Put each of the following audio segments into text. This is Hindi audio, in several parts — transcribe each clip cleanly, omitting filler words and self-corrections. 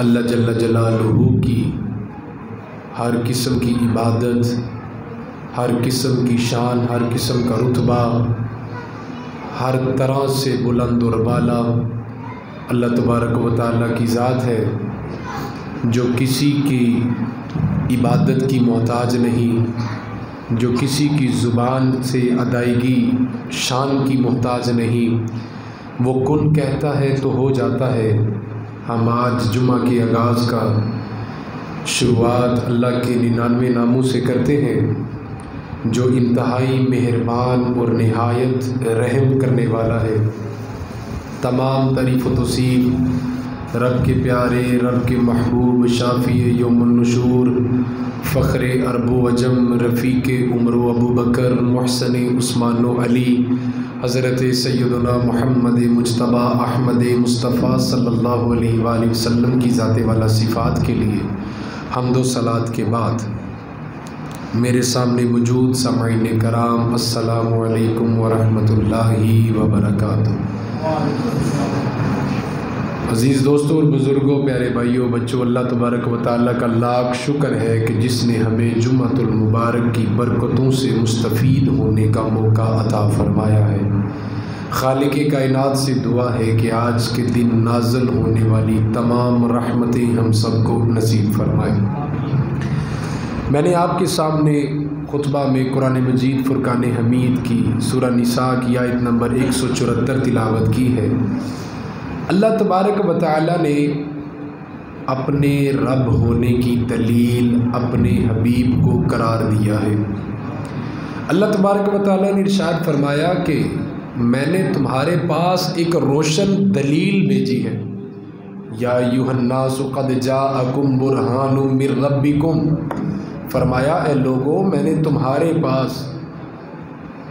अल्लाह जल्ल जलालुहू की हर किस्म की इबादत, हर किस्म की शान, हर किस्म का रुतबा, हर तरह से बुलंद और बाला अल्लाह तबारक व तआला की ज़ात है, जो किसी की इबादत की मोहताज नहीं, जो किसी की ज़ुबान से अदायगी शान की मोहताज नहीं। वो कुन कहता है तो हो जाता है। हम आज जुमा के आगाज़ का शुरुआत अल्लाह के 99 नामों से करते हैं, जो इंतहाई मेहरबान और नहायत रहम करने वाला है। तमाम तारीफ़ व तौसीफ़ रब के प्यारे, रब के महबूब, शाफ़ी यौमुन नुशूर, फ़ख्रे अरब वजम, रफ़ीक़ उम्र अबू बकर, मोहसन उस्मान अली, हज़रत सैयदना मोहम्मद मुज्तबा अहमद मुस्तफ़ा सल्लल्लाहु अलैहि वसल्लम की ज़ाते वाला सिफ़ात के लिए हम्दो सलात के बाद मेरे सामने मौजूद सामाईन कराम, अस्सलामु अलैकुम व रहमतुल्लाहि व बरकातुहू। अज़ीज़ दोस्तों और बुज़ुर्गों, प्यारे भाइयों, बच्चों, अल्लाह तबारक व तआला का लाख शुक्र है कि जिसने हमें जुम्मतुल मुबारक की बरकतों से मुस्तफ़ीद होने का मौका अता फ़रमाया है। खालिक़े कायनात से दुआ है कि आज के दिन नाज़िल होने वाली तमाम रहमतें हम सबको नसीब फ़रमाए। मैंने आपके सामने खुतबा में कुरान मजीद फ़ुरक़ान हमीद की सूरह निसा की आयत नंबर 174 तिलावत की है। अल्लाह तबारक व तआला ने अपने रब होने की दलील अपने हबीब को करार दिया है। अल्लाह तबारक व तआला ने इरशाद फरमाया कि मैंने तुम्हारे पास एक रोशन दलील भेजी है। या अय्युहन्नासु क़द जाअकुम बुरहानुम मिर रब्बिकुम, फरमाया ए लोगों, मैंने तुम्हारे पास,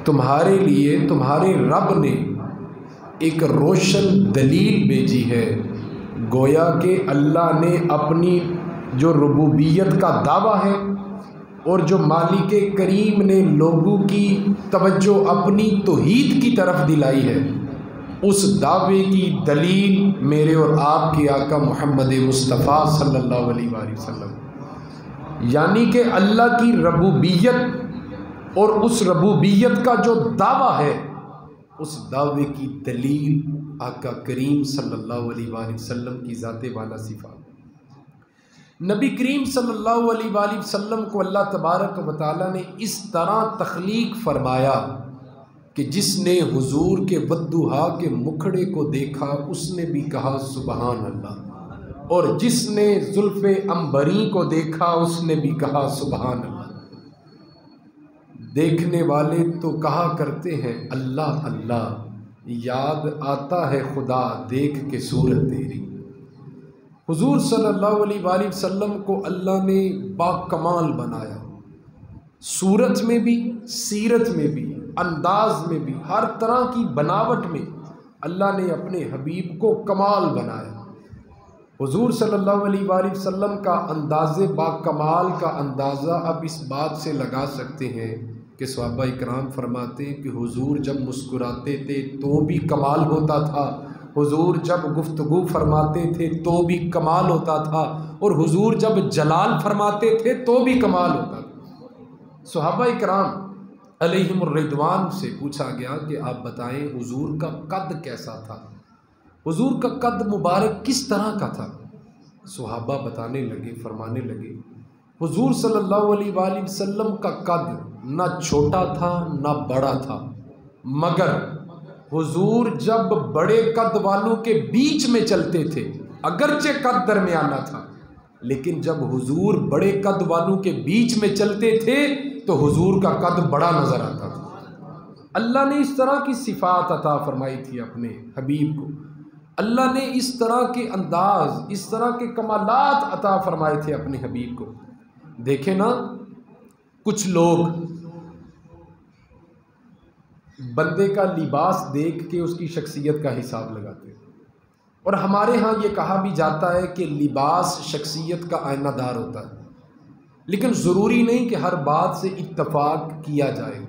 तुम्हारे लिए तुम्हारे रब ने एक रोशन दलील भेजी है। गोया कि अल्लाह ने अपनी जो रुबूबियत का दावा है और जो मालिक करीम ने लोगों की तवज्जो अपनी तौहीद की तरफ दिलाई है, उस दावे की दलील मेरे और आपके आका मोहम्मद मुस्तफ़ा सल्लल्लाहु अलैहि वसल्लम, यानी कि अल्लाह की रबूबियत और उस रबूबियत का जो दावा है, उस दावे की दलील आका करीम सल्लल्लाहु अलैहि वसल्लम की ज़ाते वाला सिफ़ात। नबी करीम सल्लल्लाहु अलैहि वसल्लम को अल्लाह तबारक व तआला ने इस तरह तख्लीक फरमाया कि जिसने हुजूर के वद्दुहा के मुखड़े को देखा उसने भी कहा सुबहान अल्लाह, और जिसने जुल्फ़े अंबरी को देखा उसने भी कहा सुबहान अल्लाह। देखने वाले तो कहा करते हैं अल्लाह अल्लाह, याद आता है खुदा देख के सूरत तेरी। हुजूर सल्लल्लाहु अलैहि वसल्लम को अल्लाह ने बाकमाल बनाया, सूरत में भी, सीरत में भी, अंदाज में भी, हर तरह की बनावट में अल्लाह ने अपने हबीब को कमाल बनाया। हुजूर सल्लल्लाहु अलैहि वसल्लम का अंदाज़े बाकमाल का अंदाज़ा अब इस बात से लगा सकते हैं कि सहाबा इकराम फरमाते हैं कि हुजूर जब मुस्कुराते थे तो भी कमाल होता था, हुजूर जब गुफ्तगू फरमाते थे तो भी कमाल होता था, और हुजूर जब जलाल फरमाते थे तो भी कमाल होता था। सहाबा इकराम अलैहिमुर रिदवान से पूछा गया कि आप बताएं हुजूर का कद कैसा था, हुजूर का कद मुबारक किस तरह का था। सहाबा बताने लगे, फरमाने लगे, हुजूर सल्लल्लाहु अलैहि वसल्लम का कद ना छोटा था ना बड़ा था, मगर हुजूर जब बड़े कद वालों के बीच में चलते थे, अगरचे कद दरमियाना था, लेकिन जब हुजूर बड़े कद वालों के बीच में चलते थे तो हुजूर का कद बड़ा नजर आता था। अल्लाह ने इस तरह की सिफात अता फरमाई थी अपने हबीब को, अल्लाह ने इस तरह के अंदाज, इस तरह के कमालात अता फरमाए थे अपने हबीब को। देखे ना, कुछ लोग बंदे का लिबास देख के उसकी शख्सियत का हिसाब लगाते हैं, और हमारे यहाँ ये कहा भी जाता है कि लिबास शख्सियत का आईनादार होता है, लेकिन ज़रूरी नहीं कि हर बात से इत्तफाक किया जाए।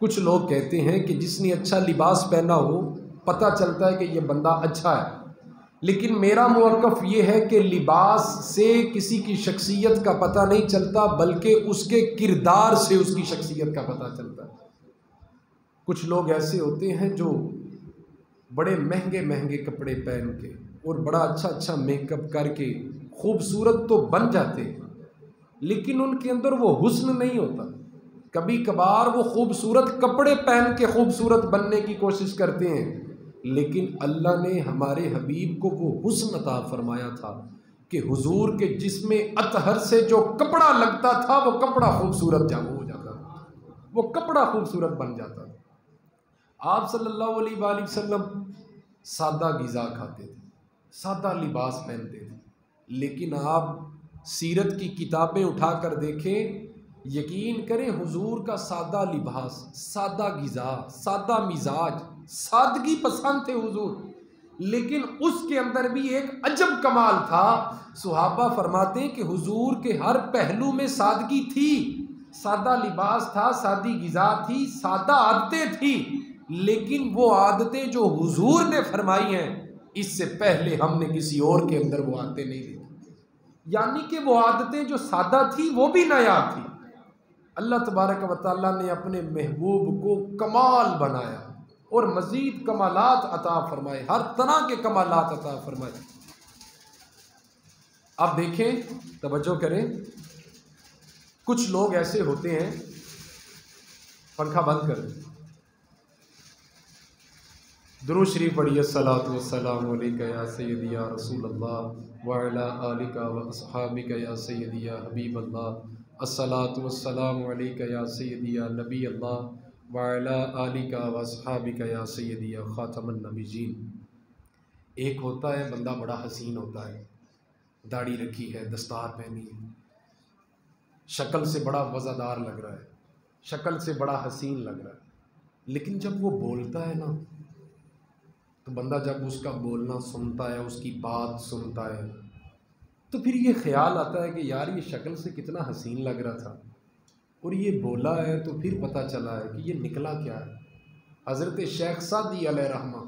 कुछ लोग कहते हैं कि जिसने अच्छा लिबास पहना हो पता चलता है कि ये बंदा अच्छा है, लेकिन मेरा मौक़िफ़ ये है कि लिबास से किसी की शख्सियत का पता नहीं चलता, बल्कि उसके किरदार से उसकी शख्सियत का पता चलता है। कुछ लोग ऐसे होते हैं जो बड़े महंगे महंगे कपड़े पहन के और बड़ा अच्छा अच्छा मेकअप करके खूबसूरत तो बन जाते हैं, लेकिन उनके अंदर वो हुस्न नहीं होता। कभी कभार वो खूबसूरत कपड़े पहन के खूबसूरत बनने की कोशिश करते हैं, लेकिन अल्लाह ने हमारे हबीब को वो हुस्न अता फरमाया था कि हुजूर के जिस्म अतहर से जो कपड़ा लगता था वो कपड़ा खूबसूरत जागो हो जाता था, वो कपड़ा खूबसूरत बन जाता था। आप सल्लल्लाहु अलैहि वसल्लम सादा ग़िज़ा खाते थे, सादा लिबास पहनते थे, लेकिन आप सीरत की किताबें उठा कर देखें, यकीन करें हुजूर का सादा लिबास, सादा ग़िज़ा, सादा मिजाज, सादगी पसंद थे हुजूर, लेकिन उसके अंदर भी एक अजब कमाल था। सुहाबा फरमाते हैं कि हुजूर के हर पहलू में सादगी थी, सादा लिबास था, सादी ग़िज़ा थी, सादा आदतें थी, लेकिन वो आदतें जो हुजूर ने फरमाई हैं इससे पहले हमने किसी और के अंदर वो आदतें नहीं देखी। यानी कि वो आदतें जो सादा थी वो भी नायाब थी। अल्लाह तबारक व तआला ने अपने महबूब को कमाल बनाया और मज़ीद कमालात अता फरमाए, हर तरह के कमालात अता फरमाए। आप देखें, तवज्जो करें, कुछ लोग ऐसे होते हैं, पंखा बंद कर दें, दुरूद शरीफ पढ़िए, अस्सलातु वस्सलामु अलैका या सय्यदी या रसूल अल्लाह व अला आलिका व अस्हाबिका या सय्यदी या हबीब अल्लाह, अस्सलातु वस्सलामु अलैका या सय्यदी या नबी अल्लाह व अला आलिका व अस्हाबिका या सय्यदी या खातमुन नबिय्यीन। एक होता है बंदा बड़ा हसीन होता है, दाढ़ी रखी है, दस्तार पहनी है, शक्ल से बड़ा वज़ादार लग रहा है, शक्ल से बड़ा हसीन लग रहा है, लेकिन जब वो बोलता है ना, तो बंदा जब उसका बोलना सुनता है, उसकी बात सुनता है, तो फिर ये ख्याल आता है कि यार ये शक्ल से कितना हसीन लग रहा था और ये बोला है तो फिर पता चला है कि ये निकला क्या है। हज़रत शेख सादी अलैहिर्रहमा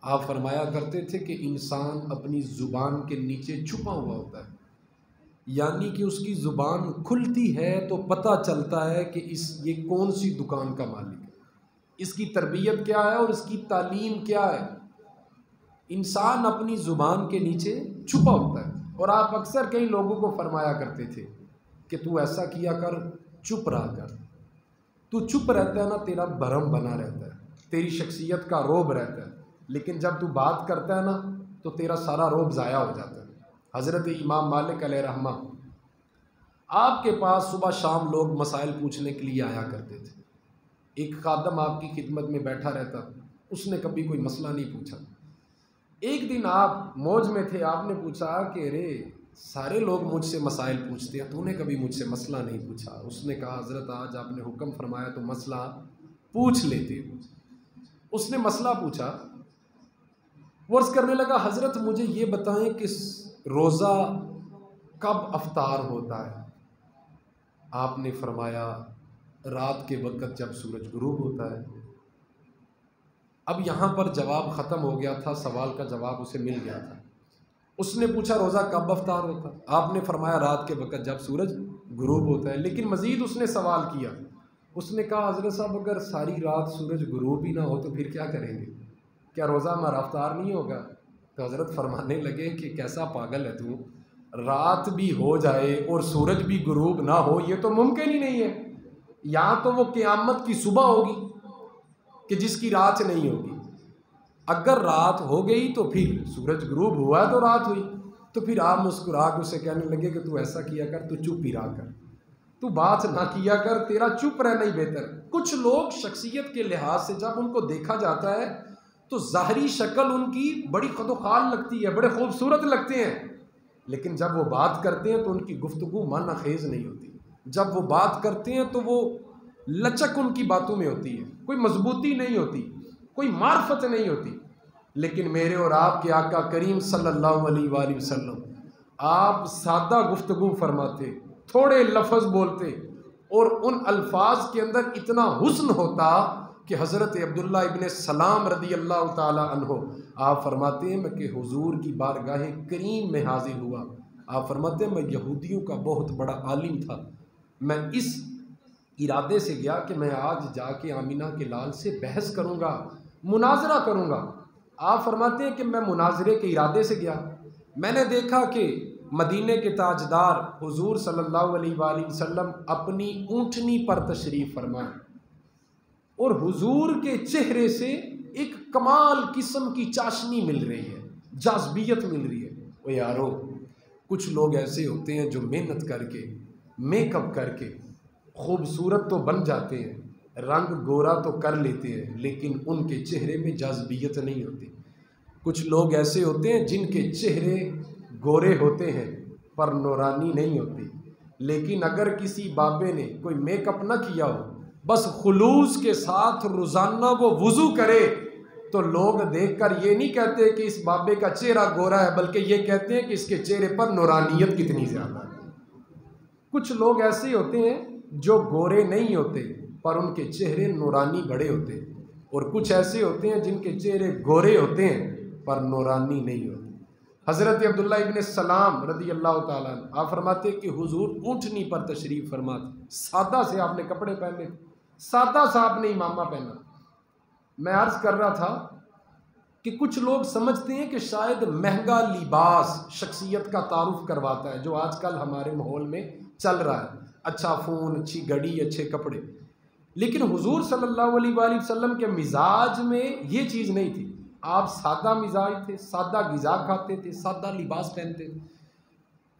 आप फरमाया करते थे कि इंसान अपनी ज़ुबान के नीचे छुपा हुआ होता है, यानी कि उसकी ज़ुबान खुलती है तो पता चलता है कि ये कौन सी दुकान का मालिक है, इसकी तरबियत क्या है और इसकी तालीम क्या है। इंसान अपनी ज़ुबान के नीचे छुपा होता है। और आप अक्सर कई लोगों को फरमाया करते थे कि तू ऐसा किया कर, चुप रहा कर, तू चुप रहता है ना तेरा भरम बना रहता है, तेरी शख्सियत का रोब रहता है, लेकिन जब तू बात करता है ना तो तेरा सारा रोब ज़ाया हो जाता है। हज़रत इमाम मालिक अलैहिर्रहमा आपके पास सुबह शाम लोग मसाइल पूछने के लिए आया करते थे। एक खादम आपकी खिदमत में बैठा रहता, उसने कभी कोई मसला नहीं पूछा। एक दिन आप मौज में थे, आपने पूछा कि अरे सारे लोग मुझसे मसाइल पूछते हैं, तूने कभी मुझसे मसला नहीं पूछा। उसने कहा हज़रत आज आपने हुक्म फरमाया तो मसला पूछ लेते। उसने मसला पूछा, वर्ज़ करने लगा, हज़रत मुझे ये बताएं कि रोज़ा कब अफ्तार होता है। आपने फरमाया रात के वक़्त जब सूरज गुरूब होता है। अब यहाँ पर जवाब ख़त्म हो गया था, सवाल का जवाब उसे मिल गया था। उसने पूछा रोज़ा कब अफ्तार होता है, आपने फरमाया रात के वक़्त जब सूरज गुरूब होता है। लेकिन मज़ीद उसने सवाल किया, उसने कहा हज़रत साहब अगर सारी रात सूरज गुरूब ही ना हो तो फिर क्या करेंगे, क्या रोज़ा हमारा अफ्तार नहीं होगा। तो हज़रत फरमाने लगे कि कैसा पागल है तू, रात भी हो जाए और सूरज भी गुरूब ना हो ये तो मुमकिन ही नहीं है। या तो वो क़यामत की सुबह होगी कि जिसकी रात नहीं होगी। अगर रात हो गई तो फिर सूरज गुरूब हुआ तो रात हुई। तो फिर आप मुस्कुरा के उसे कहने लगे कि तू ऐसा किया कर, तू चुप ही रहा कर, तू बात ना किया कर, तेरा चुप रहना ही बेहतर। कुछ लोग शख्सियत के लिहाज से जब उनको देखा जाता है तो ज़ाहरी शक्ल उनकी बड़ी खदोखाल लगती है, बड़े खूबसूरत लगते हैं, लेकिन जब वो बात करते हैं तो उनकी गुफ्तगू माना खेज नहीं होती। जब वो बात करते हैं तो वो लचक उनकी बातों में होती है, कोई मजबूती नहीं होती, कोई मार्फत नहीं होती। लेकिन मेरे और आपके आका करीम सल्लल्लाहु अलैहि वसल्लम आप सादा गुफ्तगू फरमाते, थोड़े लफ्ज़ बोलते और उन अल्फाज के अंदर इतना हुस्न होता कि हज़रत अब्दुल्ला इब्न सलाम रदी अल्लाह ताला अन्हो आप फरमाते हैं मैं कि हुजूर की बारगाह करीम में हाजिर हुआ। आप फरमाते हैं मैं यहूदियों का बहुत बड़ा आलिम था, मैं इस इरादे से गया कि मैं आज जाके आमिना के लाल से बहस करूँगा, मुनाजरा करूँगा। आप फरमाते हैं कि मैं मुनाजरे के इरादे से गया, मैंने देखा कि मदीने के ताजदार हुजूर सल्लल्लाहु अलैहि वसल्लम अपनी ऊँटनी पर तशरीफ़ फरमाए और हुजूर के चेहरे से एक कमाल किस्म की चाशनी मिल रही है, जाज़बियत मिल रही है। ओ यारो, कुछ लोग ऐसे होते हैं जो मेहनत करके मेकअप करके खूबसूरत तो बन जाते हैं, रंग गोरा तो कर लेते हैं, लेकिन उनके चेहरे में जाज़बियत नहीं होती। कुछ लोग ऐसे होते हैं जिनके चेहरे गोरे होते हैं पर नूरानी नहीं होती, लेकिन अगर किसी बाबे ने कोई मेकअप ना किया हो, बस खुलूस के साथ रोज़ाना वो वुज़ू करे, तो लोग देखकर ये नहीं कहते कि इस बाबे का चेहरा गोरा है, बल्कि ये कहते हैं कि इसके चेहरे पर नूरानियत कितनी ज़्यादा है। कुछ लोग ऐसे होते हैं जो गोरे नहीं होते पर उनके चेहरे नूरानी बड़े होते हैं, और कुछ ऐसे होते हैं जिनके चेहरे गोरे होते हैं पर नूरानी नहीं होते। हज़रत अब्दुल्ला इब्न सलाम रदी अल्लाह ताला अन्हु आप फरमाते कि हुजूर ऊँटनी पर तशरीफ़ फरमाते, सादा से आपने कपड़े पहने, सादा सा आपने इमामा पहना। मैं अर्ज़ कर रहा था कि कुछ लोग समझते हैं कि शायद महंगा लिबास शख्सियत का तारुफ करवाता है, जो आजकल हमारे माहौल में चल रहा है, अच्छा फ़ोन, अच्छी घड़ी, अच्छे कपड़े। लेकिन हुजूर सल्लल्लाहु अलैहि वसल्लम के मिजाज में ये चीज़ नहीं थी। आप सादा मिजाज थे, सादा ग़िज़ा खाते थे, सादा लिबास पहनते थे।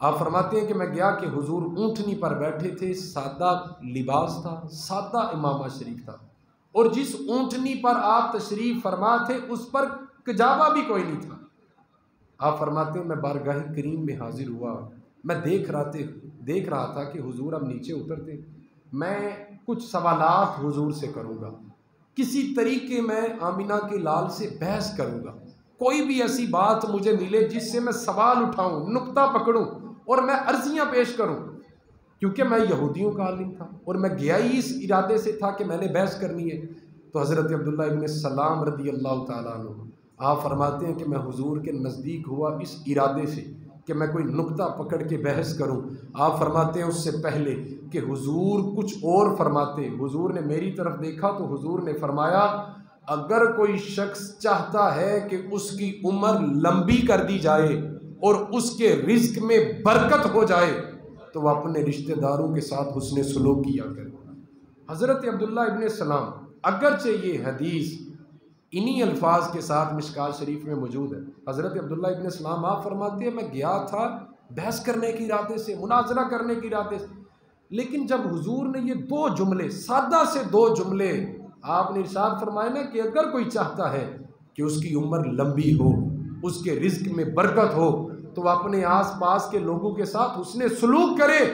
आप फरमाते हैं कि मैं गया कि हुजूर ऊँटनी पर बैठे थे, सादा लिबास था, सादा इमामा शरीफ था, और जिस ऊँटनी पर आप तशरीफ़ फरमा थे उस पर कजावा भी कोई नहीं था। आप फरमाते हैं मैं बारगाह करीम में हाजिर हुआ, मैं देख रहा था कि हुजूर अब नीचे उतरते, मैं कुछ सवालात हुजूर से करूँगा, किसी तरीके मैं आमिना के लाल से बहस करूँगा, कोई भी ऐसी बात मुझे मिले जिससे मैं सवाल उठाऊँ, नुक्ता पकड़ूँ और मैं अर्जियाँ पेश करूँ, क्योंकि मैं यहूदियों का आलिम था और मैं गया ही इस इरादे से था कि मैंने बहस करनी है। तो हज़रत अब्दुल्ला इब्न सलाम रदी अल्लाह ताला अन्हु आप फरमाते हैं कि मैं हुजूर के नज़दीक हुआ इस इरादे से कि मैं कोई नुक्ता पकड़ के बहस करूं। आप फरमाते हैं उससे पहले कि हुजूर कुछ और फरमाते, हुजूर ने मेरी तरफ देखा तो हुजूर ने फरमाया अगर कोई शख्स चाहता है कि उसकी उम्र लंबी कर दी जाए और उसके रिज्क में बरकत हो जाए तो वह अपने रिश्तेदारों के साथ हुस्ने सुलूक किया करे। हज़रत अब्दुल्ला इब्न सलाम, अगरचे ये हदीस इन्हीं अल्फाज के साथ मिशकात शरीफ में मौजूद है, हज़रत अब्दुल्ला इब्न सलाम आप फरमाते हैं मैं गया था बहस करने के इरादे से, मुनाजरा करने के इरादे से, लेकिन जब हुजूर ने ये दो जुमले, सादा से दो जुमले आपने इरशाद फरमाए ना कि अगर कोई चाहता है कि उसकी उम्र लंबी हो, उसके रिज्क में बरकत हो, तो वह अपने आस पास के लोगों के साथ उसने सलूक करे।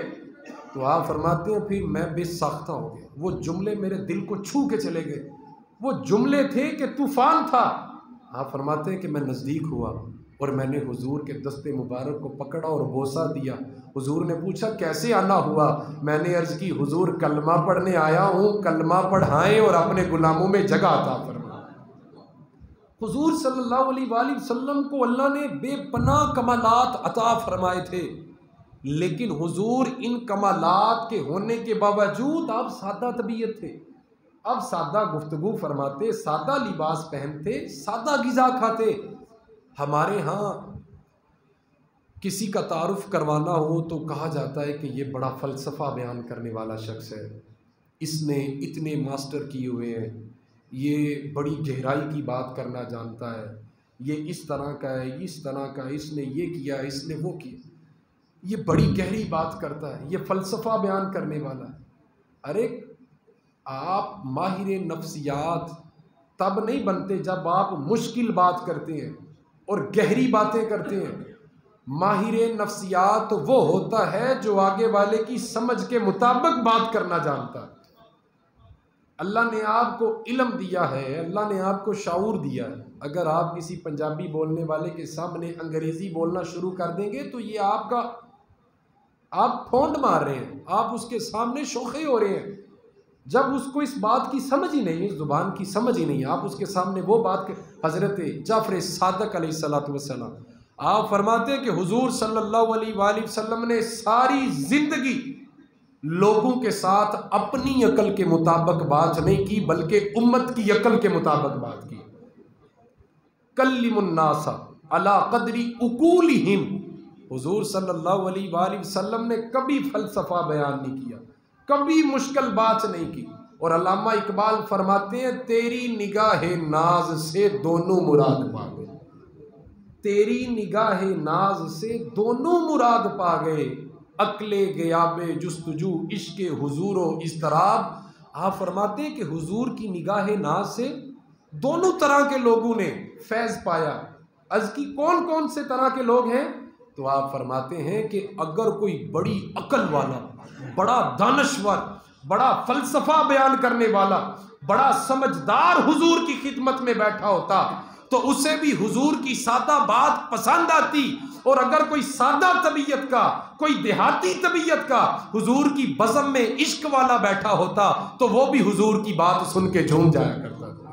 तो आप फरमाते हैं फिर मैं बेसाख्ता हो गया, वो जुमले मेरे दिल को छू के चले गए, वो जुमले थे कि तूफ़ान था। आप फरमाते हैं कि मैं नज़दीक हुआ और मैंने हुजूर के दस्ते मुबारक को पकड़ा और बोसा दिया। हुजूर ने पूछा कैसे आना हुआ? मैंने अर्ज़ की हुजूर कलमा पढ़ने आया हूँ, कलमा पढ़ाएं और अपने गुलामों में जगह अता फरमाएं। हुजूर सल्लल्लाहु अलैहि वसल्लम को अल्लाह ने बेपनाह कमालात अता फरमाए थे, लेकिन हुजूर इन कमालात के होने के बावजूद आप सादा तबीयत थे, अब सादा गुफ्तगू फरमाते, सादा लिबास पहनते, सादा ग़िज़ा खाते। हमारे यहाँ किसी का तारुफ करवाना हो तो कहा जाता है कि ये बड़ा फ़लसफ़ा बयान करने वाला शख्स है, इसने इतने मास्टर किए हुए हैं, ये बड़ी गहराई की बात करना जानता है, ये इस तरह का है, इस तरह का, इसने ये किया, इसने वो किया, ये बड़ी गहरी बात करता है, ये फ़लसफ़ा बयान करने वाला है। अरे आप माहिर नफ्सियात तब नहीं बनते जब आप मुश्किल बात करते हैं और गहरी बातें करते हैं। माहिर नफ्सियात वो होता है जो आगे वाले की समझ के मुताबिक बात करना जानता है। अल्लाह ने आपको इल्म दिया है, अल्लाह ने आपको शाऊर दिया है। अगर आप किसी पंजाबी बोलने वाले के सामने अंग्रेज़ी बोलना शुरू कर देंगे तो ये आप फोंड मार रहे हैं, आप उसके सामने शोखे हो रहे हैं। जब उसको इस बात की समझ ही नहीं, इस ज़ुबान की समझ ही नहीं, आप उसके सामने वो बात हज़रत जाफ़र सादिक़ अलैहिस्सलातु वस्सलाम आप फरमाते हैं कि हुजूर सल्लल्लाहु अलैहि वसल्लम ने सारी ज़िंदगी लोगों के साथ अपनी अकल के मुताबिक बात नहीं की, बल्कि उम्मत की अकल के मुताबिक बात की। कल्लिमुन्नासा अला क़द्री उकूलिहिम, हुजूर सल्लल्लाहु अलैहि वसल्लम ने कभी फ़लसफ़ा बयान नहीं किया, कभी मुश्किल बात नहीं की। और अल्लामा इकबाल फरमाते हैं तेरी निगाहे नाज से दोनों मुराद पा गए, तेरी निगाहे नाज से दोनों मुराद पा गए। अक्ले गयाबे जुस्तजू इश्क़े हुजूरो इस्तराब, आप फरमाते हैं कि हुजूर की निगाहे नाज से दोनों तरह के लोगों ने फैज़ पाया। अर्ज़ की कौन कौन से तरह के लोग हैं? तो आप फरमाते हैं कि अगर कोई बड़ी अकल वाला, बड़ा दानश्वर, बड़ा फ़लसफ़ा बयान करने वाला, बड़ा समझदार हुजूर की खिदमत में बैठा होता तो उसे भी हुजूर की सादा बात पसंद आती। और अगर कोई सादा तबीयत का, कोई देहाती तबीयत का हुजूर की बज़म में इश्क वाला बैठा होता तो वो भी हुजूर की बात सुन के झूम जाया करता था।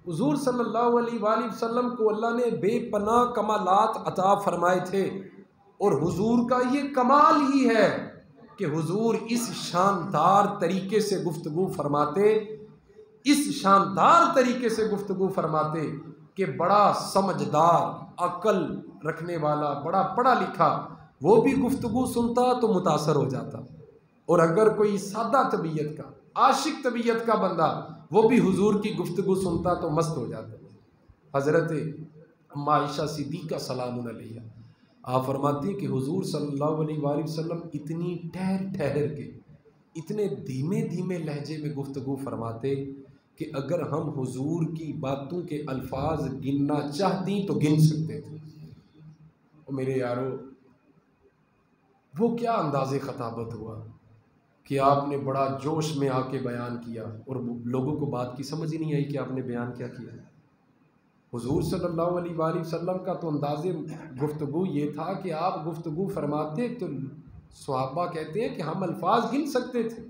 हुजूर सल्लल्लाहु अलैहि वसल्लम को अल्लाह ने बेपनाह कमालात अता फरमाए थे, और हुजूर का ये कमाल ही है कि हुजूर इस शानदार तरीके से गुफ्तगू फरमाते, इस शानदार तरीके से गुफ्तगू फरमाते कि बड़ा समझदार, अकल रखने वाला, बड़ा पढ़ा लिखा वो भी गुफ्तगू सुनता तो मुतासर हो जाता, और अगर कोई सादा तबीयत का, आशिक तबीयत का बंदा वो भी हुजूर की गुफ्तगू सुनता तो मस्त हो जाता। हज़रत अम्मा आयशा सिद्दीक़ा सलामुन अलैहा आप फरमाती हैं कि हुजूर सल्लल्लाहु अलैहि वसल्लम इतनी ठहर ठहर के, इतने धीमे धीमे लहजे में गुफ्तगू फरमाते कि अगर हम हुजूर की बातों के अल्फाज गिनना चाहती तो गिन सकते थे। और मेरे यारो, वो क्या अंदाज़े ख़ताबत हुआ कि आपने बड़ा जोश में आके बयान किया और लोगों को बात की समझ ही नहीं आई कि आपने बयान क्या किया। हुजूर सल्लल्लाहु अलैहि वसल्लम का तो अंदाज़े गुफ्तगू ये था कि आप गुफ्तगू फरमाते तो सहाबा कहते हैं कि हम अल्फाज गिन सकते थे।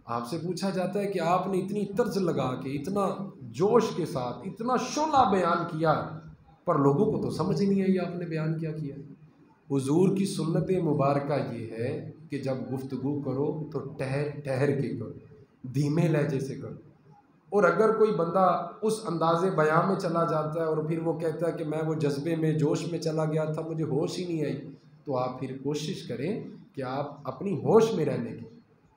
आपसे पूछा जाता है कि आपने इतनी तर्ज लगा के, इतना जोश के साथ, इतना शोला बयान किया, पर लोगों को तो समझ ही नहीं आई आपने बयान क्या किया। हुजूर की सुन्नत मुबारक ये है कि जब गुफ्तगू करो तो ठहर ठहर के करो, धीमे लहजे से करो। और अगर कोई बंदा उस अंदाज़े बयान में चला जाता है और फिर वो कहता है कि मैं वो जज्बे में, जोश में चला गया था, मुझे होश ही नहीं आई, तो आप फिर कोशिश करें कि आप अपनी होश में रहने की,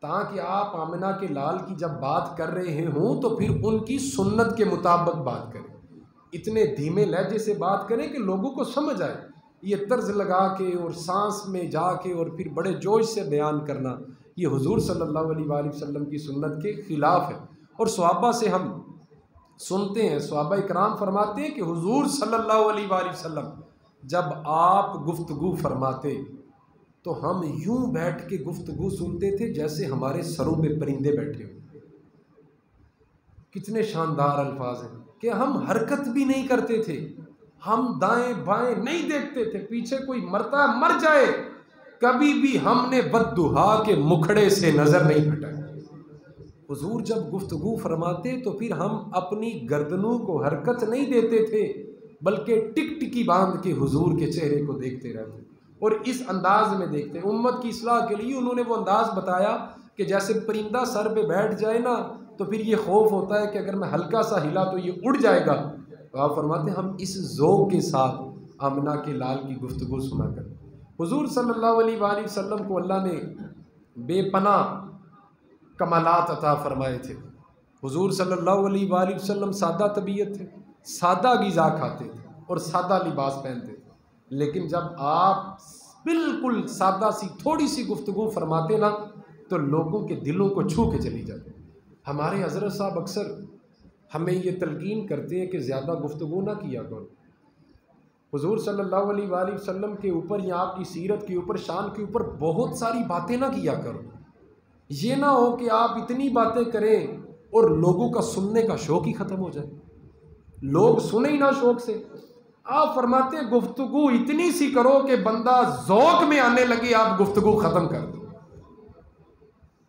ताकि आप आमिना के लाल की जब बात कर रहे हों तो फिर उनकी सुन्नत के मुताबिक बात करें, इतने धीमे लहजे से बात करें कि लोगों को समझ आए। ये तर्ज लगा के और सांस में जाके और फिर बड़े जोश से बयान करना, ये हुजूर सल्लल्लाहु अलैहि वसल्लम की सुन्नत के ख़िलाफ़ है। और सहाबा से हम सुनते हैं, सहाबा इकराम फरमाते हैं कि हुजूर सल्लल्लाहु अलैहि वसल्लम जब आप गुफ्तगू फरमाते तो हम यूं बैठ के गुफ्तगू सुनते थे जैसे हमारे सरों पे परिंदे बैठे हो। कितने शानदार अल्फाज हैं कि हम हरकत भी नहीं करते थे, हम दाएं बाएं नहीं देखते थे, पीछे कोई मरता है मर जाए, कभी भी हमने बद्दुहा के मुखड़े से नज़र नहीं हटाई। हुजूर जब गुफ्तगू फरमाते तो फिर हम अपनी गर्दनों को हरकत नहीं देते थे, बल्कि टिकटिकी बांध के हुजूर के चेहरे को देखते रहते और इस अंदाज में देखते। उम्मत की इस्लाह के लिए उन्होंने वो अंदाज बताया कि जैसे परिंदा सर पे बैठ जाए ना तो फिर ये खौफ होता है कि अगर मैं हल्का सा हिला तो ये उड़ जाएगा। तो आप फरमाते हम इस ज़ौक़ के साथ आमिना के लाल की गुफ्तगू सुना कर। हुजूर सल्लल्लाहु अलैहि वसल्लम को अल्लाह ने बेपनाह कमालात अता फरमाए थे। हुजूर सल्लल्लाहु अलैहि वसल्लम सादा तबीयत थे, सादा ग़िज़ा खाते थे और सादा लिबास पहनते थे, लेकिन जब आप बिल्कुल सादा सी थोड़ी सी गुफ्तगू फरमाते ना तो लोगों के दिलों को छू के चली जाती। हमारे हज़रत साहब अक्सर हमें ये तलकीन करते हैं कि ज़्यादा गुफ्तगू ना किया करो। हुजूर सल्लल्लाहु अलैहि वसल्लम के ऊपर या आपकी सीरत के ऊपर, शान के ऊपर बहुत सारी बातें ना किया करो। ये ना हो कि आप इतनी बातें करें और लोगों का सुनने का शौक़ ही ख़त्म हो जाए, लोग सुने ही ना शौक़ से। आप फरमाते हैं गुफ्तगू इतनी सी करो कि बंदा ज़ौक़ में आने लगे, आप गुफ्तगू ख़त्म कर दो।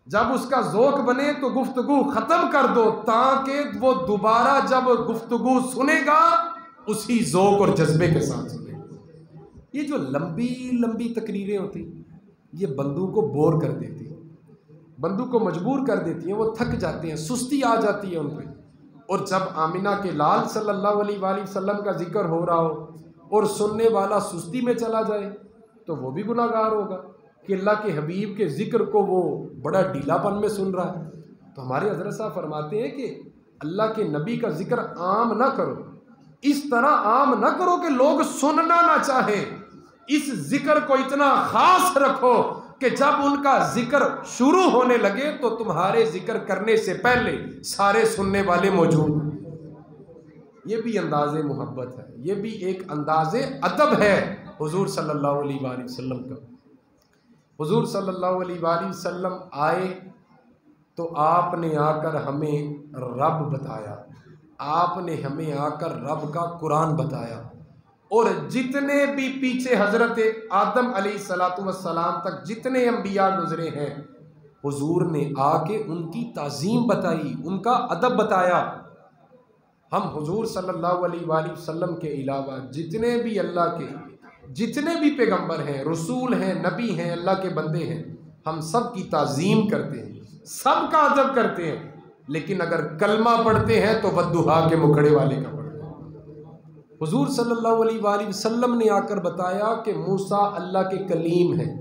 जब उसका ज़ौक़ बने तो गुफ्तगू ख़त्म कर दो, ताकि वो दोबारा जब गुफ्तगू सुनेगा उसी ज़ौक़ और जज्बे के साथ सुनेगा। ये जो लंबी लंबी तकरीरें होती ये बंदू को बोर कर देती, बंदू को मजबूर कर देती हैं, वो थक जाते हैं, सुस्ती आ जाती है उन पर। और जब आमिना के लाल सल्लल्लाहु अलैहि वसल्लम का जिक्र हो रहा हो और सुनने वाला सुस्ती में चला जाए तो वो भी गुनाहगार होगा कि अल्लाह के हबीब के ज़िक्र को वो बड़ा ढीलापन में सुन रहा है। तो हमारे हज़रत साहब फरमाते हैं कि अल्लाह के नबी का जिक्र आम ना करो, इस तरह आम ना करो कि लोग सुनना ना चाहे। इस जिक्र को इतना ख़ास रखो कि जब उनका जिक्र शुरू होने लगे तो तुम्हारे जिक्र करने से पहले सारे सुनने वाले मौजूद। ये भी अंदाज़े मोहब्बत है, ये भी एक अंदाज़े अदब है हुजूर सल्लल्लाहु अलैहि वसल्लम का। हुजूर सल्लल्लाहु अलैहि वसल्लम आए तो आपने आकर हमें रब बताया, आपने हमें आकर रब का कुरान बताया। और जितने भी पीछे हज़रत आदम अलैहिस्सलातु वस्सलाम तक जितने अंबिया गुजरे हैं, हुजूर ने आके उनकी ताज़ीम बताई, उनका अदब बताया। हम हुजूर सल्लल्लाहु अलैहि वसल्लम के अलावा जितने भी अल्लाह के जितने भी पैगंबर हैं, रसूल हैं, नबी हैं, अल्लाह के बंदे हैं, हम सब की ताज़ीम करते हैं, सब का अदब करते हैं। लेकिन अगर कलमा पढ़ते हैं तो बद्दुहा के मुखड़े वाले का पढ़ते हैं। हुजूर सल्लल्लाहु अलैहि वसल्लम ने आकर बताया कि मूसा अल्लाह के कलीम हैं,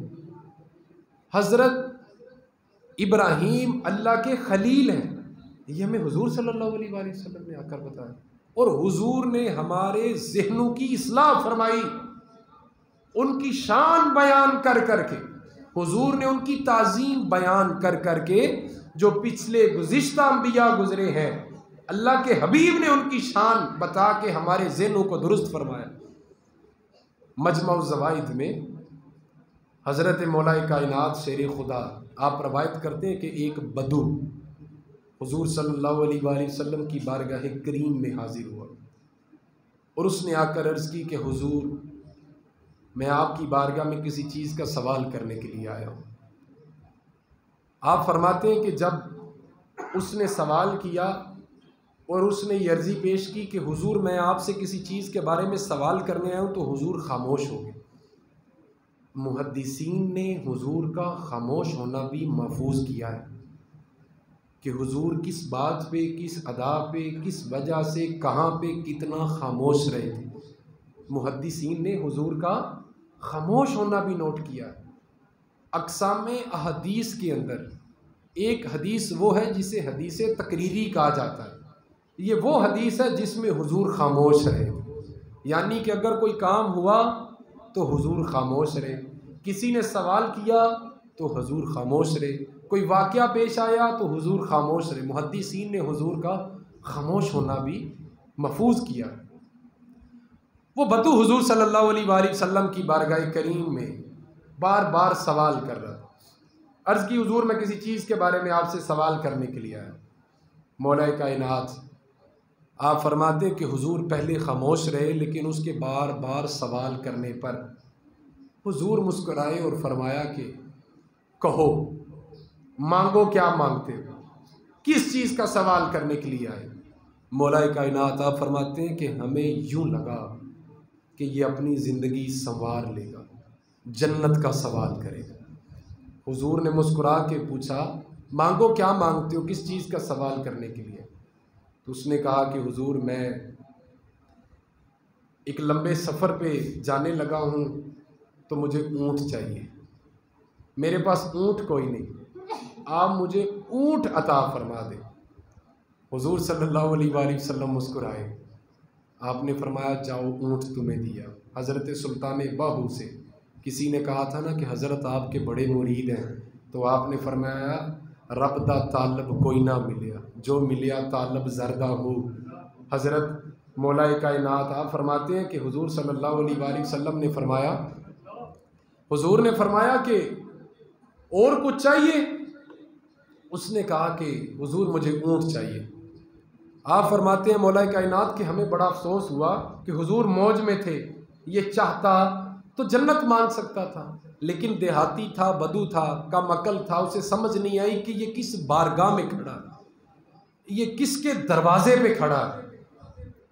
हज़रत इब्राहीम अल्लाह के खलील हैं। ये हमें हुजूर सल्लल्लाहु अलैहि वसल्लम ने आकर बताया। और हुजूर ने हमारे ज़हनों की इस्लाह फरमाई, उनकी शान बयान कर करके, हुजूर ने उनकी ताज़ीम बयान कर करके जो पिछले गुज़िश्ता अंबिया गुजरे हैं, अल्लाह के हबीब ने उनकी शान बता के हमारे ज़हनों को दुरुस्त फरमाया। मजमा ज़वाइद में हज़रत मौलाए कायनात शेर खुदा आप रवायत करते हैं कि एक बदू हुजूर सल्लल्लाहु अलैहि वसल्लम की बारगाह करीम में हाजिर हुआ और उसने आकर अर्ज़ की कि हुजूर, मैं आपकी बारगाह में किसी चीज़ का सवाल करने के लिए आया हूँ। आप फरमाते हैं कि जब उसने सवाल किया और उसने ये अर्ज़ी पेश की कि हुजूर मैं आपसे किसी चीज़ के बारे में सवाल करने आया हूँ, तो हुजूर खामोश हो गए। मुहद्दिसीन ने हुजूर का खामोश होना भी महफूज किया है कि हुजूर किस बात पे, किस अदा पे, किस वजह से, कहाँ पे, कितना खामोश रहे थे। मुहद्दिसीन ने हुजूर का खामोश होना भी नोट किया। अक़सामे अहदीस के अंदर एक हदीस वो है जिसे हदीस तकरीरी कहा जाता है। ये वो हदीस है जिसमें हुजूर खामोश रहे, यानी कि अगर कोई काम हुआ तो हुजूर खामोश रहे, किसी ने सवाल किया तो हुजूर खामोश रहे, कोई वाक़या पेश आया तो हुजूर खामोश रहे। मुहद्दिसीन ने हुजूर का खामोश होना भी महफूज किया। वो बतू हुजूर सल्लल्लाहु अलैहि वसल्लम की बारगाह करीम में बार बार सवाल कर रहा था। अर्ज़ की हुजूर मैं किसी चीज़ के बारे में आपसे सवाल करने के लिए आया। मौलाए कायनात आप फरमाते कि हुजूर पहले खामोश रहे, लेकिन उसके बार बार सवाल करने पर हुजूर मुस्कुराए और फरमाया कि कहो, मांगो, क्या मांगते हो, किस चीज़ का सवाल करने के लिए आए। मौलाए कायनात आप फरमाते हैं कि हमें यूँ लगा कि ये अपनी ज़िंदगी संवार लेगा, जन्नत का सवाल करेगा। हुजूर ने मुस्कुरा के पूछा, मांगो, क्या मांगते हो, किस चीज़ का सवाल करने के लिए। तो उसने कहा कि हुजूर मैं एक लंबे सफ़र पे जाने लगा हूँ तो मुझे ऊँट चाहिए, मेरे पास ऊँट कोई नहीं, आप मुझे ऊँट अता फरमा दे। हुजूर सल्लल्लाहु अलैहि वसल्लम मुस्कुराए, आपने फरमाया जाओ, ऊँट तुम्हें दिया। हज़रत सुल्तान बाहू से किसी ने कहा था ना कि हज़रत आपके बड़े मुरीद हैं, तो आपने फरमाया रब दा तालब कोई ना मिलिया, जो मिलिया तालब ज़रदा हो। हज़रत मौलाए कायनात आप फरमाते हैं कि हुजूर सल्लल्लाहु अलैहि वसल्लम ने फरमाया, हुजूर ने फरमाया कि और कुछ चाहिए। उसने कहा कि हुजूर मुझे ऊँट चाहिए। आप फरमाते हैं मौलाए कायनात कि हमें बड़ा अफसोस हुआ कि हुजूर मौज में थे, ये चाहता तो जन्नत मांग सकता था, लेकिन देहाती था, बदू था, कम अकल था, उसे समझ नहीं आई कि ये किस बारगाह में खड़ा है, ये किसके दरवाजे पे खड़ा है।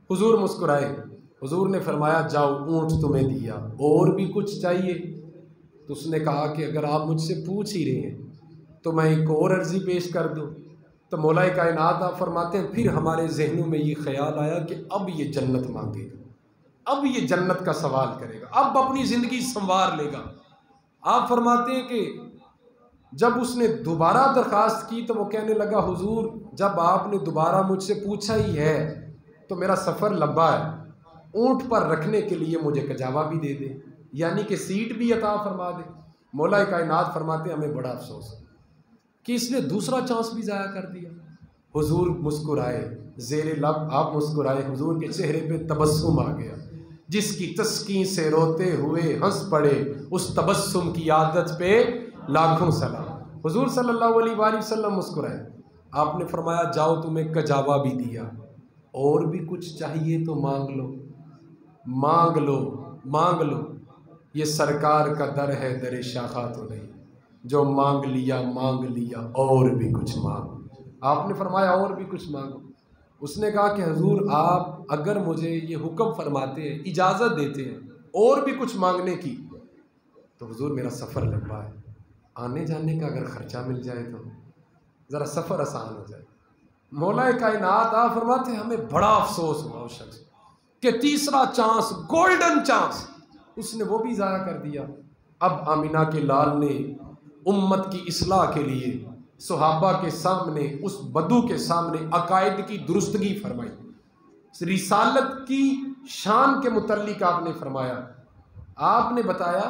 हुजूर मुस्कुराए, हुजूर ने फरमाया जाओ, ऊँट तुम्हें दिया, और भी कुछ चाहिए? तो उसने कहा कि अगर आप मुझसे पूछ ही रहे हैं तो मैं एक और अर्जी पेश कर दूं। तो मौलाए कायनात आप फरमाते हैं फिर हमारे जहनों में ये ख्याल आया कि अब ये जन्नत मांगेगा, अब ये जन्नत का सवाल करेगा, अब अपनी ज़िंदगी संवार लेगा। आप फरमाते हैं कि जब उसने दोबारा दरख्वास्त की तो वो कहने लगा हुजूर जब आपने दोबारा मुझसे पूछा ही है तो मेरा सफ़र लंबा है, ऊँट पर रखने के लिए मुझे कजावा भी दे दे, यानी कि सीट भी अता फरमा दे। मौलाए कायनात फरमाते हमें बड़ा अफसोस है कि इसने दूसरा चांस भी ज़ाया कर दिया। हुजूर मुस्कुराए, ज़ेरे लब आप मुस्कुराए, हुजूर के चेहरे पे तबस्सुम आ गया। जिसकी तस्कीन से रोते हुए हंस पड़े उस तबस्सुम की आदत पे लाखों सलाम। हुजूर सल्लल्लाहु अलैहि वसल्लम मुस्कुराए, आपने फरमाया जाओ तुम्हें कजावा भी दिया, और भी कुछ चाहिए तो मांग लो, मांग लो, मांग लो। ये सरकार का दर है, दर शाखा तो नहीं, जो मांग लिया और भी कुछ मांग। आपने फरमाया और भी कुछ मांगो। उसने कहा कि हुजूर आप अगर मुझे ये हुक्म फरमाते हैं, इजाज़त देते हैं और भी कुछ मांगने की, तो हुजूर मेरा सफ़र लंबा है, आने जाने का अगर ख़र्चा मिल जाए तो ज़रा सफ़र आसान हो जाए। मौलाए कायनात आप फरमाते हैं हमें बड़ा अफसोस हुआ उस शख्स कि तीसरा चांस, गोल्डन चांस, उसने वो भी ज़ाया कर दिया। अब आमिना के लाल ने उम्मत की इस्लाह के लिए सहाबा के सामने, उस बदू के सामने अकायद की दुरुस्तगी फरमाई, रिसालत की शान के मुतल्लिक आपने फरमाया। आपने बताया,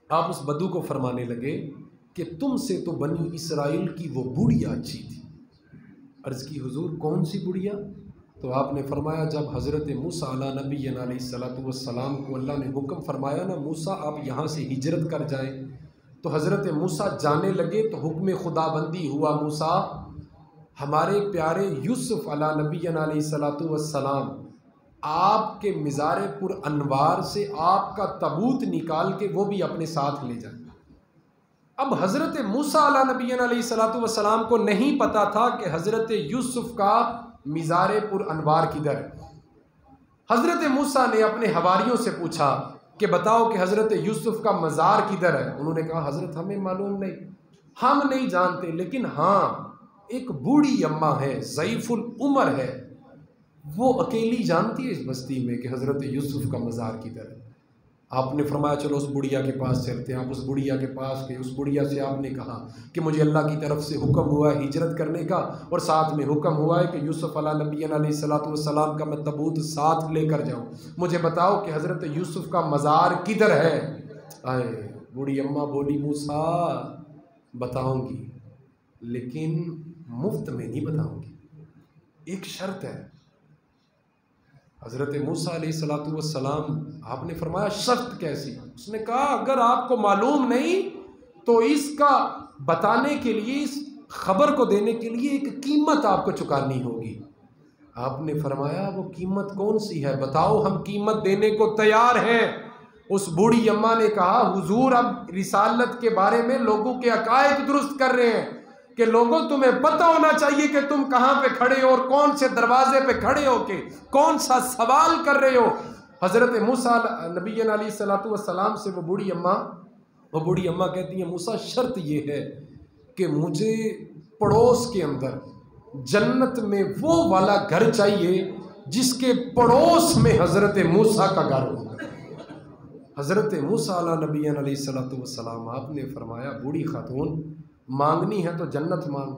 आप उस बदू को फरमाने लगे कि तुमसे तो बनी इसराइल की वो बुढ़िया अच्छी थी। अर्ज़ की हुजूर कौन सी बुढ़िया? तो आपने फरमाया जब हज़रत मूसा अला नबी अलैहिस्सलातु वस्सलाम को अल्लाह ने हुक्म फरमाया ना, मूसा आप यहाँ से हिजरत कर जाएं, तो हज़रत मूसा जाने लगे तो हुक्म खुदाबंदी हुआ, मूसा हमारे प्यारे यूसुफ अला नबी अलैहिस्सलातु वस्सलाम आपके मिज़ार पुर अनवार से आपका तबूत निकाल के वो भी अपने साथ ले जाए। अब हज़रत मूसा अला नबी अलैहिस्सलातु वस्सलाम को नहीं पता था कि हज़रत यूसुफ का मिज़ार पुर अनवार किधर है। हज़रत मूसा ने अपने हवारियों से पूछा कि बताओ कि हज़रत यूसुफ का मज़ार किधर है। उन्होंने कहा हज़रत हमें मालूम नहीं, हम नहीं जानते, लेकिन हाँ एक बूढ़ी अम्मा है, ज़ईफ़ुल उम्र है, वो अकेली जानती है इस बस्ती में कि हज़रत यूसुफ का मज़ार किधर है। आपने फरमाया चलो उस बुढ़िया के पास चलते हैं। आप उस बुढ़िया के पास गए, उस बुढ़िया से आपने कहा कि मुझे अल्लाह की तरफ से हुक्म हुआ है हिजरत करने का, और साथ में हुक्म हुआ है कि यूसुफ अला नबी अलैहिस्सलातु वस्सलाम का मैं तबूत साथ लेकर जाऊँ, मुझे बताओ कि हज़रत यूसुफ का मज़ार किधर है। आए बूढ़ी अम्मा बोली मूसा बताऊँगी, लेकिन मुफ्त में नहीं बताऊँगी, एक शर्त है। हज़रत मूसा अलैहिस्सलातु वस्सलाम आपने फरमाया शर्त कैसी? उसने कहा अगर आपको मालूम नहीं तो इसका बताने के लिए, इस खबर को देने के लिए एक कीमत आपको चुकानी होगी। आपने फरमाया वो कीमत कौन सी है, बताओ हम कीमत देने को तैयार हैं। उस बूढ़ी अम्मा ने कहा हुजूर अब रिसालत के बारे में लोगों के अकायद दुरुस्त कर रहे हैं कि लोगों तुम्हें पता होना चाहिए कि तुम कहाँ पे खड़े हो और कौन से दरवाजे पे खड़े हो के कौन सा सवाल कर रहे हो। हज़रत मूसा नबी अलैहिस्सलातु वस्सलाम से वो बूढ़ी अम्मा कहती है मूसा शर्त ये है कि मुझे पड़ोस के अंदर जन्नत में वो वाला घर चाहिए जिसके पड़ोस में हज़रत मूसा का घर हो। हज़रत मूसा अला नबी अलैहिस्सलातु वस्सलाम आपने फरमाया बूढ़ी खातून मांगनी है तो जन्नत मांग,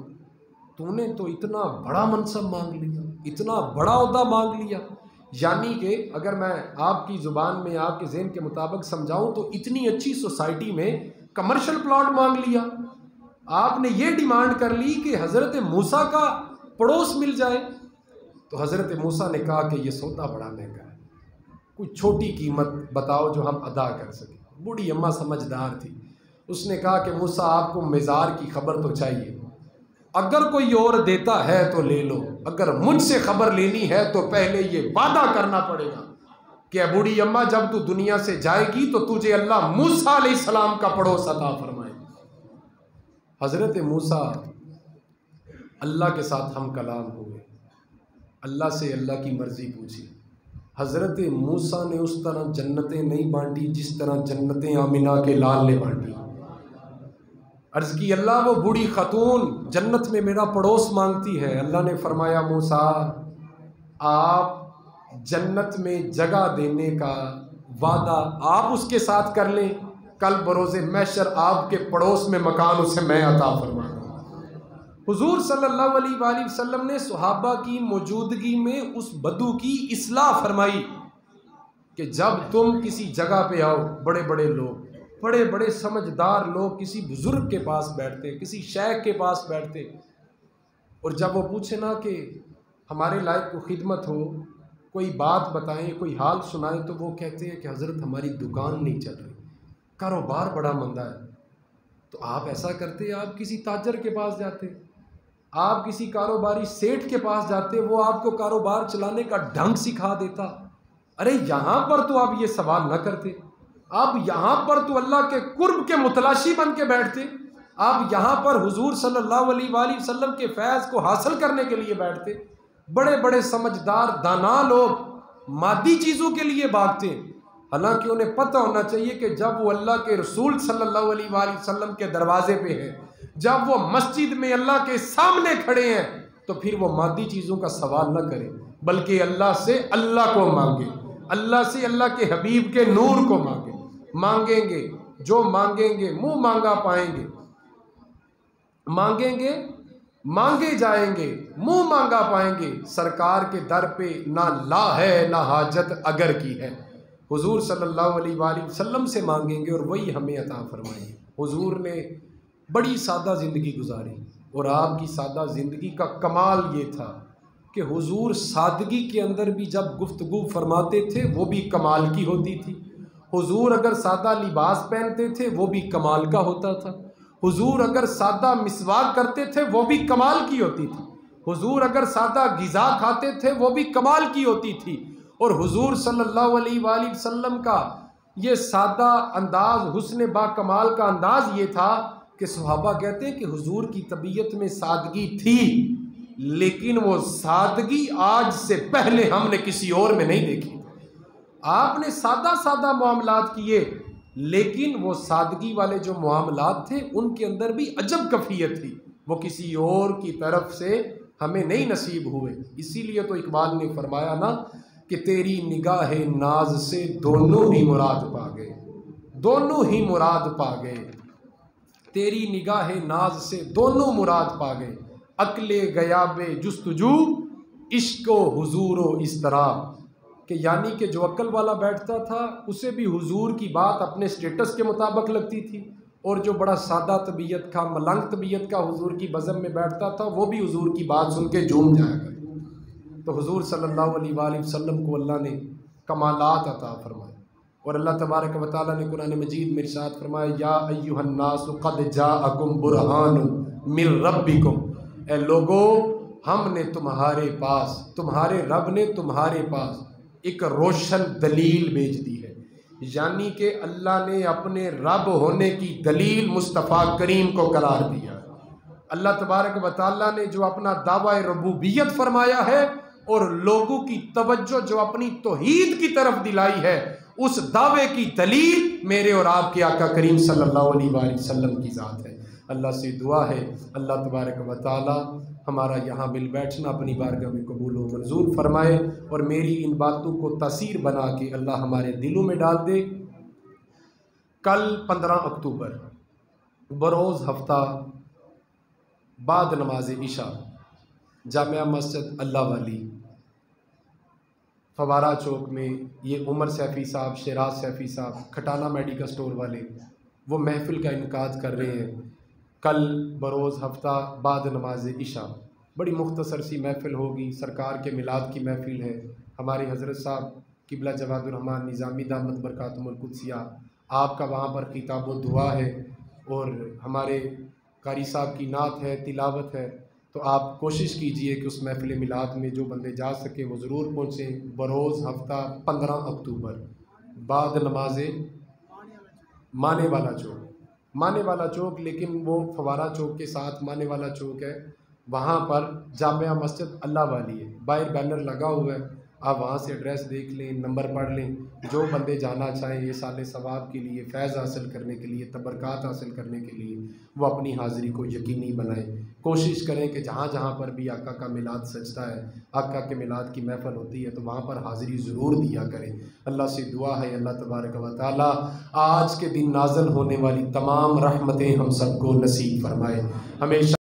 तूने तो इतना बड़ा मनसब मांग लिया, इतना बड़ा ओहदा मांग लिया, यानी कि अगर मैं आपकी ज़ुबान में आपके ज़हन के मुताबिक समझाऊं तो इतनी अच्छी सोसाइटी में कमर्शियल प्लॉट मांग लिया। आपने ये डिमांड कर ली कि हज़रत मूसा का पड़ोस मिल जाए। तो हज़रत मूसा ने कहा कि ये सौदा बड़ा महंगा है, कोई छोटी कीमत बताओ जो हम अदा कर सकें। बूढ़ी अम्मा समझदार थी, उसने कहा कि मूसा आपको मिज़ार की खबर तो चाहिए, अगर कोई और देता है तो ले लो, अगर मुझसे खबर लेनी है तो पहले ये वादा करना पड़ेगा कि बूढ़ी अम्मा जब तू दुनिया से जाएगी तो तुझे अल्लाह मूसा अलैहिस्सलाम का पड़ोस अता फरमाए। हज़रत मूसा अल्लाह के साथ हम कलाम हुए, अल्लाह से अल्लाह की मर्ज़ी पूछी। हज़रत मूसा ने उस तरह जन्नतें नहीं बांटी जिस तरह जन्नतें आमिना के लाल ने बांटी। अर्ज़ की अल्लाह वो बूढ़ी खतून जन्नत में मेरा पड़ोस मांगती है। अल्लाह ने फरमाया मूसा आप जन्नत में जगह देने का वादा आप उसके साथ कर लें, कल बरोज़े महशर आपके पड़ोस में मकान उसे मैं अता फरमाऊंगा। हुजूर सल्लल्लाहु अलैहि वसल्लम ने सुहाबा की मौजूदगी में उस बदू की इस्लाह फरमाई कि जब तुम किसी जगह पे आओ, बड़े बड़े लोग, बड़े बड़े समझदार लोग किसी बुजुर्ग के पास बैठते, किसी शेख के पास बैठते, और जब वो पूछे ना कि हमारे लायक को खिदमत हो, कोई बात बताएं, कोई हाल सुनाएं, तो वो कहते हैं कि हज़रत हमारी दुकान नहीं चल रही, कारोबार बड़ा मंदा है। तो आप ऐसा करते, आप किसी ताजर के पास जाते, आप किसी कारोबारी सेठ के पास जाते, वो आपको कारोबार चलाने का ढंग सिखा देता। अरे यहाँ पर तो आप ये सवाल न करते, आप यहाँ पर तो अल्लाह के कुर्ब के मुतलाशी बन के बैठते, आप यहाँ पर हुजूर सल्लल्लाहु अलैहि वसल्लम के फैज़ को हासिल करने के लिए बैठते। बड़े बड़े समझदार दाना लोग मादी चीज़ों के लिए भागते, हालांकि उन्हें पता होना चाहिए कि जब वो अल्लाह के रसूल सल्लल्लाहु अलैहि वसल्लम के दरवाजे पे है, जब वो मस्जिद में अल्लाह के सामने खड़े हैं, तो फिर वो मादी चीज़ों का सवाल न करें, बल्कि अल्लाह से अल्लाह को मांगे, अल्लाह से अल्लाह के हबीब के नूर को मांगे। मांगेंगे जो मांगेंगे मुंह मांगा पाएंगे, मांगेंगे मांगे जाएंगे, मुंह मांगा पाएंगे। सरकार के दर पे ना ला है ना हाजत अगर की है, हुजूर सल्लल्लाहु अलैहि वसल्लम से मांगेंगे और वही हमें अता फरमाएंगे। हुजूर ने बड़ी सादा ज़िंदगी गुजारी, और आपकी सादा ज़िंदगी का कमाल ये था कि हुजूर सादगी के अंदर भी जब गुफ्तगू फरमाते थे वो भी कमाल की होती थी। हुजूर अगर सादा लिबास पहनते थे वो भी कमाल का होता था। हुजूर अगर सादा मिसवाक करते थे वो भी कमाल की होती थी। हुजूर अगर सादा ग़िज़ा खाते थे वो भी कमाल की होती थी। और हुजूर सल्लल्लाहु अलैहि वसल्लम का ये सादा अंदाज, हुस्न बा कमाल का अंदाज ये था कि सहाबा कहते हैं कि हुजूर की तबीयत में सादगी थी, लेकिन वो सादगी आज से पहले हमने किसी और में नहीं देखी। आपने सादा सादा मामलात किए, लेकिन वो सादगी वाले जो मामलात थे उनके अंदर भी अजब कैफियत थी, वो किसी और की तरफ से हमें नहीं नसीब हुए। इसीलिए तो इकबाल ने फरमाया ना कि तेरी निगाह नाज से दोनों ही मुराद पा गए, दोनों ही मुराद पा गए, तेरी निगाह नाज से दोनों मुराद पा गए। अकले गयाबे जुस्तजू इश्को हुजूरो इस तरह कि यानी कि जो अक्ल वाला बैठता था उसे भी हुजूर की बात अपने स्टेटस के मुताबिक लगती थी, और जो बड़ा सादा तबीयत का, मलंग तबीयत का हुजूर की बज़म में बैठता था वो भी हुजूर की बात सुन के झूम जाया करता। तो हुजूर सल्लल्लाहु अलैहि वसल्लम को अल्लाह ने कमालात अता फरमाए, और अल्लाह तबारक व तआला ने कुरान मजीद में इरशाद फरमाया, या अय्युहन नासु क़द जाअकुम बुरहानुम मिन रब्बिकुम, ए लोगो हमने तुम्हारे पास, तुम्हारे रब ने तुम्हारे पास एक रोशन दलील भेज दी है। यानी कि अल्लाह ने अपने रब होने की दलील मुस्तफ़ा करीम को करार दिया। अल्लाह तबारक व तआला ने जो अपना दावा रबूबियत फरमाया है और लोगों की तवज्जो जो अपनी तौहीद की तरफ दिलाई है, उस दावे की दलील मेरे और आपके आका करीम सल्लल्लाहु अलैहि वसल्लम की ज़ात है। अल्लाह से दुआ है अल्लाह तबारक व तआला हमारा यहाँ मिल बैठना अपनी बारगाह में कबूल व मंजूर फरमाए, और मेरी इन बातों को तासीर बना के अल्लाह हमारे दिलों में डाल दे। कल 15 अक्टूबर बरोज़ हफ्ता बाद नमाज इशा जामिया मस्जिद अल्लाह वाली फवारा चौक में ये उमर सैफ़ी साहब, शराज सैफ़ी साहब, खटाना मेडिकल स्टोर वाले वो महफ़िल का इनकाद कर रहे हैं। कल बरोज़ हफ्ता बाद नमाज इशा बड़ी मुख्तसर सी महफ़िल होगी, सरकार के मिलाद की महफ़िल है। हमारे हज़रत साहब किबला जवादुर रहमान निज़ामी दामत बरकातुहुल कुद्सिया आपका वहाँ पर खिताब व दुआ है, और हमारे कारी साहब की नात है, तिलावत है। तो आप कोशिश कीजिए कि उस महफ़िल मिलाद में जो बंदे जा सके वो ज़रूर पहुँचें। बरोज़ हफ़्ता 15 अक्टूबर बाद नमाज माने वाला चौक, माने वाला चौक, लेकिन वो फवारा चौक के साथ माने वाला चौक है, वहाँ पर जामिया मस्जिद अल्लाह वाली है, बाहर बैनर लगा हुआ है, आप वहाँ से एड्रेस देख लें, नंबर पढ़ लें। जो बंदे जाना चाहें ये साले सवाब के लिए, फैज़ हासिल करने के लिए, तबरकात हासिल करने के लिए, वो अपनी हाज़िरी को यकीनी बनाएं। कोशिश करें कि जहाँ जहाँ पर भी आका का मिलाद सजता है, आका के मिलाद की महफ़िल होती है, तो वहाँ पर हाज़िरी ज़रूर दिया करें। अल्लाह से दुआ है अल्लाह तबारक व तआला आज के दिन नाज़िल होने वाली तमाम रहमतें हम सबको नसीब फरमाए। हमेशा